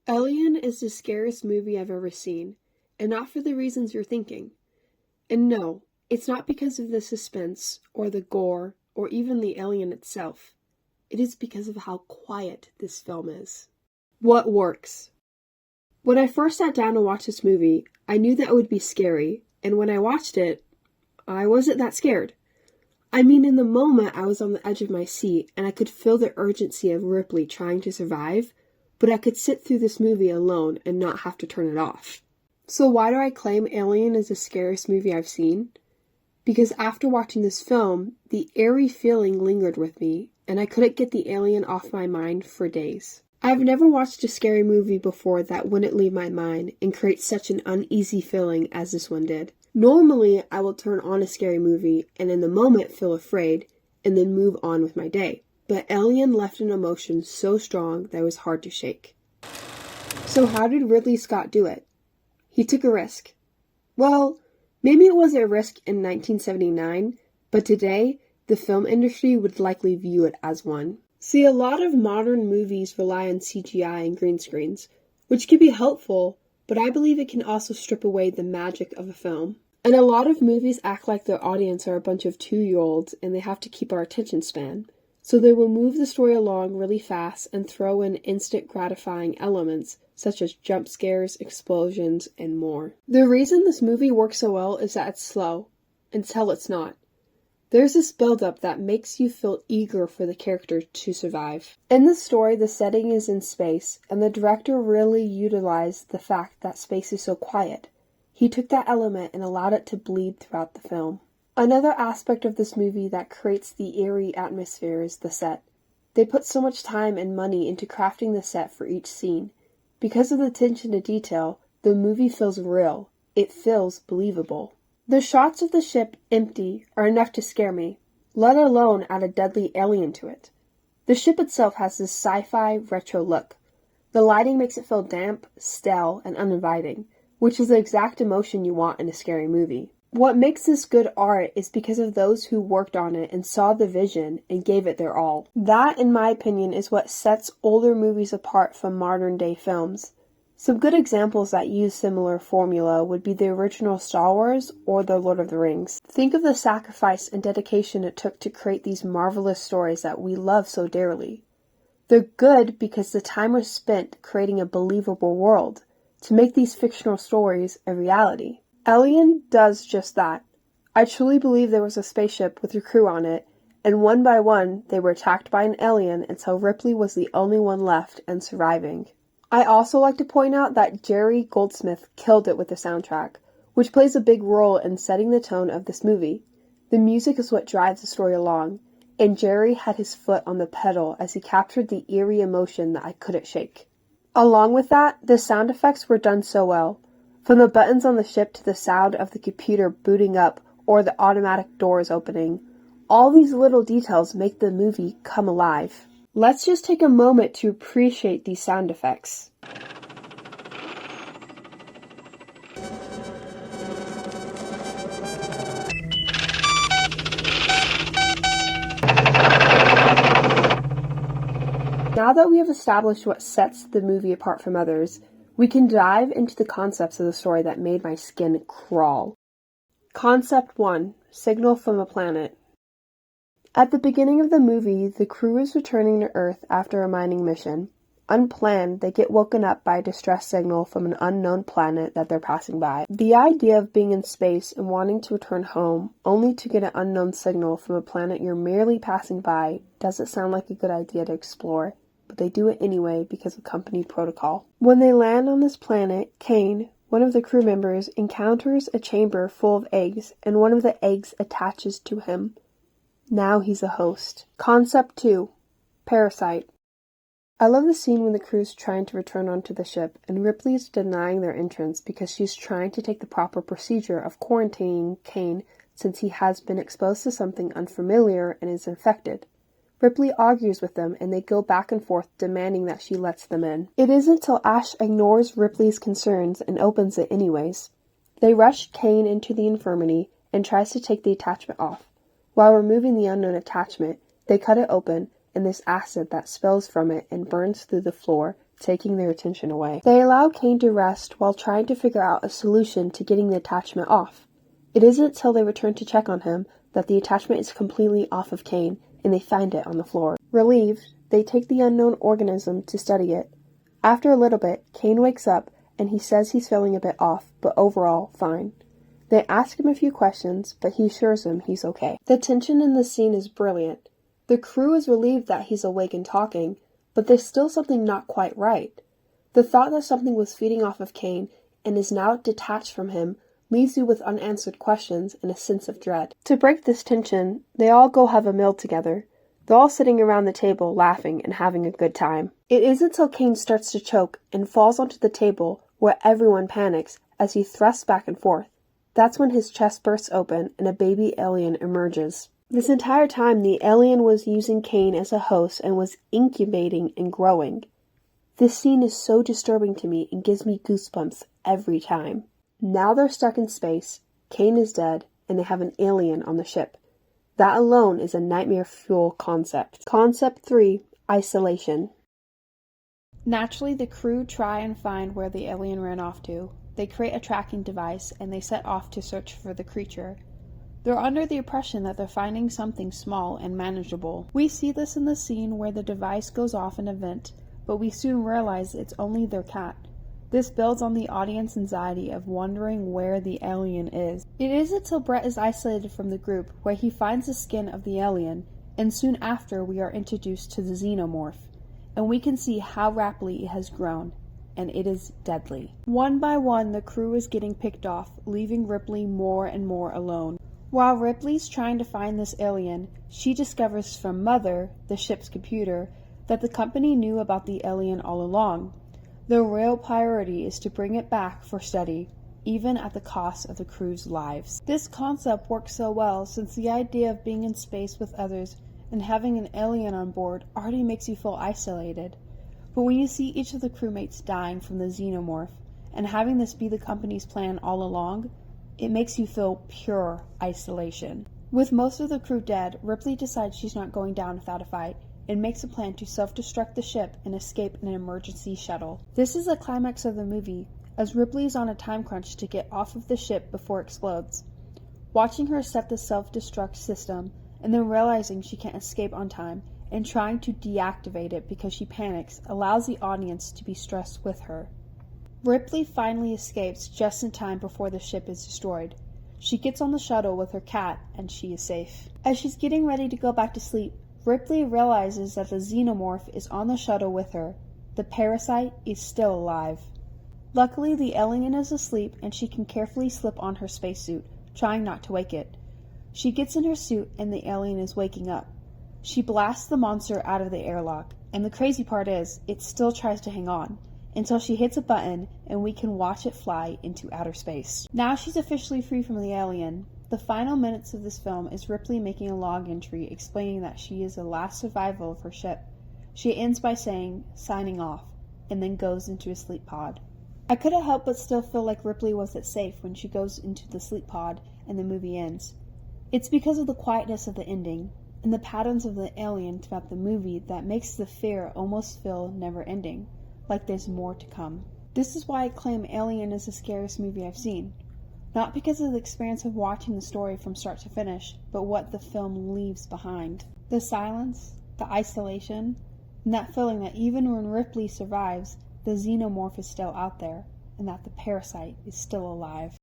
Alien is the scariest movie I've ever seen, and not for the reasons you're thinking. And no, it's not because of the suspense, or the gore, or even the alien itself. It is because of how quiet this film is. What works? When I first sat down to watch this movie, I knew that it would be scary, and when I watched it, I wasn't that scared. I mean, in the moment, I was on the edge of my seat, and I could feel the urgency of Ripley trying to survive, but I could sit through this movie alone and not have to turn it off. So why do I claim Alien is the scariest movie I've seen? Because after watching this film, the eerie feeling lingered with me, and I couldn't get the alien off my mind for days. I've never watched a scary movie before that wouldn't leave my mind and create such an uneasy feeling as this one did. Normally, I will turn on a scary movie and in the moment feel afraid and then move on with my day. But Alien left an emotion so strong that it was hard to shake. So how did Ridley Scott do it? He took a risk. Well, maybe it was a risk in 1979, but today, the film industry would likely view it as one. See, a lot of modern movies rely on CGI and green screens, which can be helpful, but I believe it can also strip away the magic of a film. And a lot of movies act like their audience are a bunch of 2-year-olds and they have to keep our attention span. So they will move the story along really fast and throw in instant gratifying elements such as jump scares, explosions, and more. The reason this movie works so well is that it's slow, until it's not. There's this build-up that makes you feel eager for the character to survive. In the story, the setting is in space, and the director really utilized the fact that space is so quiet. He took that element and allowed it to bleed throughout the film. Another aspect of this movie that creates the eerie atmosphere is the set. They put so much time and money into crafting the set for each scene. Because of the attention to detail, the movie feels real. It feels believable. The shots of the ship empty are enough to scare me, let alone add a deadly alien to it. The ship itself has this sci-fi retro look. The lighting makes it feel damp, stale, and uninviting, which is the exact emotion you want in a scary movie. What makes this good art is because of those who worked on it and saw the vision and gave it their all. That, in my opinion, is what sets older movies apart from modern-day films. Some good examples that use similar formula would be the original Star Wars or the Lord of the Rings. Think of the sacrifice and dedication it took to create these marvelous stories that we love so dearly. They're good because the time was spent creating a believable world, to make these fictional stories a reality. Alien does just that. I truly believe there was a spaceship with a crew on it, and one by one they were attacked by an alien until Ripley was the only one left and surviving. I also like to point out that Jerry Goldsmith killed it with the soundtrack, which plays a big role in setting the tone of this movie. The music is what drives the story along, and Jerry had his foot on the pedal as he captured the eerie emotion that I couldn't shake. Along with that, the sound effects were done so well. From the buttons on the ship to the sound of the computer booting up or the automatic doors opening, all these little details make the movie come alive. Let's just take a moment to appreciate these sound effects. Now that we have established what sets the movie apart from others, we can dive into the concepts of the story that made my skin crawl. Concept 1. Signal from a planet. At the beginning of the movie, the crew is returning to Earth after a mining mission. Unplanned, they get woken up by a distress signal from an unknown planet that they're passing by. The idea of being in space and wanting to return home, only to get an unknown signal from a planet you're merely passing by, doesn't sound like a good idea to explore, but they do it anyway because of company protocol. When they land on this planet, Kane, one of the crew members, encounters a chamber full of eggs, and one of the eggs attaches to him. Now he's a host. Concept 2. Parasite. I love the scene when the crew's trying to return onto the ship, and Ripley is denying their entrance because she's trying to take the proper procedure of quarantining Kane since he has been exposed to something unfamiliar and is infected. Ripley argues with them, and they go back and forth demanding that she lets them in. It isn't until Ash ignores Ripley's concerns and opens it anyways. They rush Kane into the infirmary and tries to take the attachment off. While removing the unknown attachment, they cut it open, and there's acid that spills from it and burns through the floor, taking their attention away. They allow Kane to rest while trying to figure out a solution to getting the attachment off. It isn't until they return to check on him that the attachment is completely off of Kane and they find it on the floor. Relieved, they take the unknown organism to study it. After a little bit, Kane wakes up and he says he's feeling a bit off, but overall fine. They ask him a few questions, but he assures them he's okay. The tension in this scene is brilliant. The crew is relieved that he's awake and talking, but there's still something not quite right. The thought that something was feeding off of Kane and is now detached from him leaves you with unanswered questions and a sense of dread. To break this tension, they all go have a meal together. They're all sitting around the table laughing and having a good time. It isn't until Kane starts to choke and falls onto the table where everyone panics as he thrusts back and forth. That's when his chest bursts open and a baby alien emerges. This entire time, the alien was using Kane as a host and was incubating and growing. This scene is so disturbing to me and gives me goosebumps every time. Now they're stuck in space, Kane is dead, and they have an alien on the ship. That alone is a nightmare fuel concept. Concept 3, isolation. Naturally, the crew try and find where the alien ran off to. They create a tracking device and they set off to search for the creature. They're under the impression that they're finding something small and manageable. We see this in the scene where the device goes off in a vent, but we soon realize it's only their cat. This builds on the audience anxiety of wondering where the alien is. It isn't until Brett is isolated from the group where he finds the skin of the alien, and soon after we are introduced to the xenomorph, and we can see how rapidly it has grown, and it is deadly. One by one, the crew is getting picked off, leaving Ripley more and more alone. While Ripley's trying to find this alien, she discovers from Mother, the ship's computer, that the company knew about the alien all along. Their real priority is to bring it back for study, even at the cost of the crew's lives. This concept works so well since the idea of being in space with others and having an alien on board already makes you feel isolated. But when you see each of the crewmates dying from the xenomorph, and having this be the company's plan all along, it makes you feel pure isolation. With most of the crew dead, Ripley decides she's not going down without a fight, and makes a plan to self-destruct the ship and escape in an emergency shuttle. This is the climax of the movie, as Ripley is on a time crunch to get off of the ship before it explodes. Watching her set the self-destruct system, and then realizing she can't escape on time, and trying to deactivate it because she panics, allows the audience to be stressed with her. Ripley finally escapes just in time before the ship is destroyed. She gets on the shuttle with her cat, and she is safe. As she's getting ready to go back to sleep, Ripley realizes that the xenomorph is on the shuttle with her. The parasite is still alive. Luckily, the alien is asleep and she can carefully slip on her spacesuit, trying not to wake it. She gets in her suit and the alien is waking up. She blasts the monster out of the airlock, and the crazy part is, it still tries to hang on, until she hits a button and we can watch it fly into outer space. Now she's officially free from the alien. The final minutes of this film is Ripley making a log entry explaining that she is the last survivor of her ship. She ends by saying, signing off, and then goes into a sleep pod. I couldn't help but still feel like Ripley wasn't safe when she goes into the sleep pod and the movie ends. It's because of the quietness of the ending, and the patterns of the alien throughout the movie that makes the fear almost feel never-ending, like there's more to come. This is why I claim Alien is the scariest movie I've seen. Not because of the experience of watching the story from start to finish, but what the film leaves behind. The silence, the isolation, and that feeling that even when Ripley survives, the xenomorph is still out there, and that the parasite is still alive.